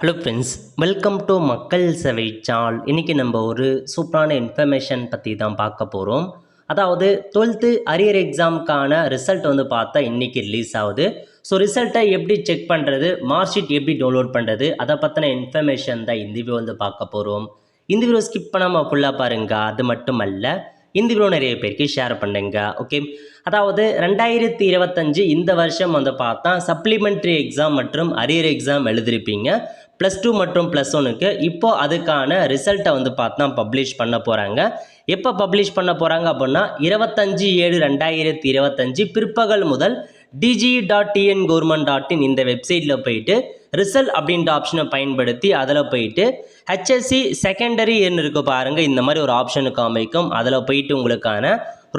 Hello friends, welcome to மக்கள் சேவை சால். இன்றைக்கி நம்ம ஒரு சூப்பரான இன்ஃபர்மேஷன் பற்றி தான் பார்க்க போகிறோம். அதாவது 12th அரியர் எக்ஸாமுக்கான ரிசல்ட் பார்த்தா இன்றைக்கி ரிலீஸ் ஆகுது. ஸோ ரிசல்ட்டை எப்படி செக் பண்ணுறது, மார்க் ஷீட் எப்படி டவுன்லோட் பண்ணுறது, அதை பற்றின இன்ஃபர்மேஷன் தான் இந்த வீடியோ பார்க்க போகிறோம். இந்த வீடியோ ஸ்கிப் பண்ணாமல் ஃபுல்லாக பாருங்கள். அது மட்டும் அல்ல, இந்த வீடியோ நிறைய பேருக்கு ஷேர் பண்ணுங்க. ஓகே, அதாவது 2025 இந்த வருஷம் பார்த்தா சப்ளிமெண்ட்ரி எக்ஸாம் மற்றும் அரியர் எக்ஸாம் எழுதிருப்பீங்க +2 மற்றும் +1க்கு. இப்போது அதுக்கான ரிசல்ட்டை பார்த்தா பப்ளிஷ் பண்ண போகிறாங்க. எப்போ பப்ளிஷ் பண்ண போகிறாங்க அப்படின்னா 25/7/2025 பிற்பகல் முதல் dge.tngov.in இந்த வெப்சைட்டில் போயிட்டு ரிசல்ட் அப்படின்ற ஆப்ஷனை பயன்படுத்தி அதில் போயிட்டு HSC செகண்டரி இருக்கு பாருங்கள், இந்த மாதிரி ஒரு ஆப்ஷனுக்கு அமைக்கும். அதில் போயிட்டு உங்களுக்கான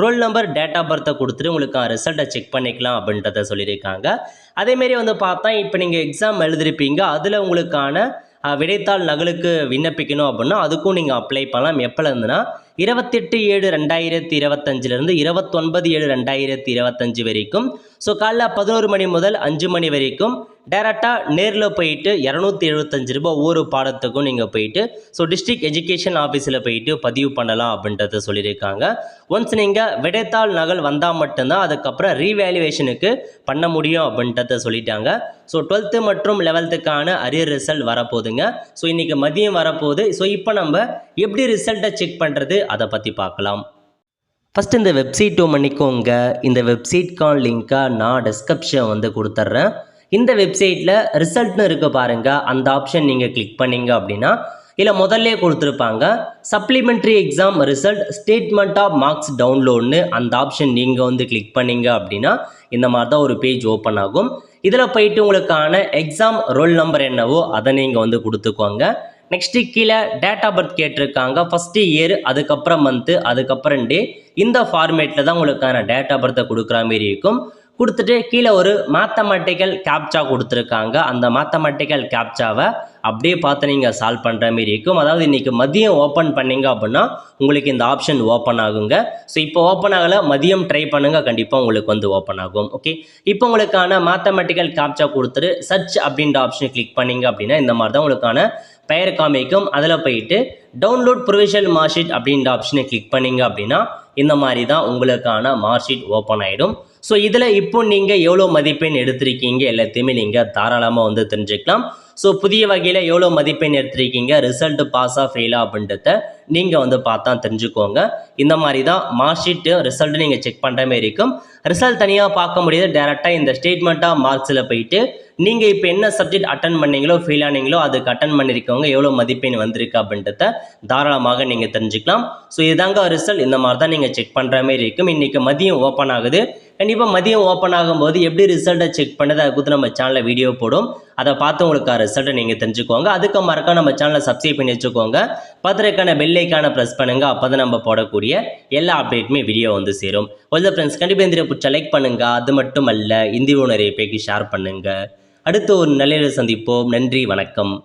ரோல் நம்பர், டேட் ஆஃப் பர்த்தை கொடுத்துட்டு உங்களுக்கான ரிசல்ட்டை செக் பண்ணிக்கலாம் அப்படின்றத சொல்லியிருக்காங்க. அதேமாரி பார்த்தா இப்போ நீங்கள் எக்ஸாம் எழுதிருப்பீங்க, அதில் உங்களுக்கான விடைத்தாள் நகலுக்கு விண்ணப்பிக்கணும் அப்படின்னா அதுக்கும் நீங்கள் அப்ளை பண்ணலாம். எப்போலேருந்துன்னா 28/7/2025 29/7/2025 வரைக்கும். ஸோ காலைல 11 மணி முதல் 5 மணி வரைக்கும் டேரெக்டாக நேரில் போயிட்டு 275 ரூபாய் ஒவ்வொரு பாடத்துக்கும் நீங்கள் போயிட்டு டிஸ்ட்ரிக்ட் எஜுகேஷன் ஆஃபீஸில் போயிட்டு பதிவு பண்ணலாம் அப்படின்றத சொல்லியிருக்காங்க. ஒன்ஸ் நீங்கள் விடைத்தாள் நகல் வந்தால் மட்டும்தான் அதுக்கப்புறம் ரீவேல்யூவேஷனுக்கு பண்ண முடியும் அப்படின்றத சொல்லிட்டாங்க. 12th மற்றும் 11th அரியர் ரிசல்ட் வரப்போகுதுங்க. இன்றைக்கி மதியம் வரப்போகுது. இப்போ நம்ம எப்படி ரிசல்ட்டை செக் பண்ணுறது அதை பற்றி பார்க்கலாம். ஃபஸ்ட்டு இந்த வெப்சைட்டை பண்ணிக்கோங்க. இந்த வெப்சைட்கான லிங்க்கை நான் டிஸ்கிரிப்ஷன் கொடுத்துட்றேன். இந்த வெப்சைட்டில் ரிசல்ட்னு இருக்க பாருங்கள், அந்த ஆப்ஷன் நீங்கள் கிளிக் பண்ணிங்க அப்படின்னா இல்லை முதல்ல கொடுத்துருப்பாங்க supplementary exam result statement of marks டவுன்லோட்னு. அந்த ஆப்ஷன் நீங்கள் கிளிக் பண்ணிங்க அப்படின்னா இந்த மாதிரி தான் ஒரு பேஜ் ஓப்பன் ஆகும். இதில் போயிட்டு உங்களுக்கான எக்ஸாம் ரோல் நம்பர் என்னவோ அதை நீங்கள் கொடுத்துக்கோங்க. நெக்ஸ்ட்டு கீழே டேட் ஆஃப் பர்த் கேட்டிருக்காங்க. ஃபஸ்ட்டு இயர், அதுக்கப்புறம் மந்த்து, அதுக்கப்புறம் டே. இந்த ஃபார்மேட்டில் தான் உங்களுக்கான டேட் ஆஃப் பர்த்தை கொடுக்குற மாரி இருக்கும். கொடுத்துட்டு கீழே ஒரு மேத்தமெட்டிக்கல் கேப்சா கொடுத்துருக்காங்க. அந்த மேத்தமெட்டிக்கல் கேப்சாவை அப்படியே பார்த்து நீங்கள் சால்வ் பண்ணுற மாரி இருக்கும். அதாவது இன்றைக்கி மதியம் ஓப்பன் பண்ணிங்க அப்படின்னா உங்களுக்கு இந்த ஆப்ஷன் ஓப்பன் ஆகுங்க. இப்போ ஓப்பன் ஆகலை, மதியம் ட்ரை பண்ணுங்கள், கண்டிப்பாக உங்களுக்கு ஓப்பன் ஆகும். ஓகே, இப்போ உங்களுக்கான மேத்தமெட்டிக்கல் கேப்சா கொடுத்துட்டு சர்ச் அப்படின்ற ஆப்ஷனை கிளிக் பண்ணிங்க அப்படின்னா இந்த மாதிரி தான் உங்களுக்கான பெயர் காமிக்கும். அதில் போயிட்டு டவுன்லோட் ப்ரொவிஷனல் மார்க் ஷீட் அப்படின்ற ஆப்ஷனை கிளிக் பண்ணிங்க அப்படின்னா இந்த மாதிரி தான் உங்களுக்கான மார்க் ஷீட் ஓப்பன் ஆகிடும். இதில் இப்போ நீங்கள் எவ்வளோ மதிப்பெண் எடுத்திருக்கீங்க எல்லாத்தையுமே நீங்கள் தாராளமாக தெரிஞ்சுக்கலாம். புதிய வகையில் எவ்வளோ மதிப்பெண் எடுத்திருக்கீங்க, ரிசல்ட்டு பாஸாக ஃபெயிலாக அப்படின்றத நீங்கள் பார்த்தா தெரிஞ்சுக்கோங்க. இந்த மாதிரி தான் மார்க் ஷீட்டு ரிசல்ட்டு நீங்கள் செக் பண்ணுற மாதிரி இருக்கும். ரிசல்ட் தனியாக பார்க்க முடியாது, டேரெக்டாக இந்த ஸ்டேட்மெண்ட் ஆஃப் மார்க்ஸில் போயிட்டு நீங்கள் இப்போ என்ன சப்ஜெக்ட் அட்டன் பண்ணீங்களோ, ஃபெயில் ஆனீங்களோ, அதுக்கு அட்டன் பண்ணியிருக்கவங்க எவ்வளோ மதிப்பெண் வந்திருக்கு அப்படின்றத தாராளமாக நீங்கள் தெரிஞ்சுக்கலாம். இதுதாங்க ரிசல்ட். இந்த மாதிரி தான் நீங்கள் செக் பண்ணுற மாதிரி இருக்கும். இன்றைக்கி மதியம் ஓப்பன் ஆகுது. கண்டிப்பாக மதியம் ஓப்பன் ஆகும்போது எப்படி ரிசல்ட்டை செக் பண்ணுறது அதை குறித்து நம்ம சேனலில் வீடியோ போடும். அதை பார்த்து உங்களுக்கு ரிசல்ட்டை நீங்கள் தெரிஞ்சுக்கோங்க. அதுக்கு மறக்காம நம்ம சேனலை சப்ஸ்கிரைப் பண்ணி வச்சுக்கோங்க. பத்திரிக்கான பெல் ஐக்கானை ப்ரெஸ் பண்ணுங்கள். அப்போ தான் நம்ம போடக்கூடிய எல்லா அப்டேட்டுமே வீடியோ சேரும். ஒல்ல ஃப்ரெண்ட்ஸ், கண்டிப்பாக இந்த பிடிச்ச லைக் பண்ணுங்கள். அது மட்டும் அல்ல, இந்த வீடியோ நிறைய பேருக்கு ஷேர் பண்ணுங்கள். அடுத்து ஒரு நல்ல சந்திப்போம். நன்றி, வணக்கம்.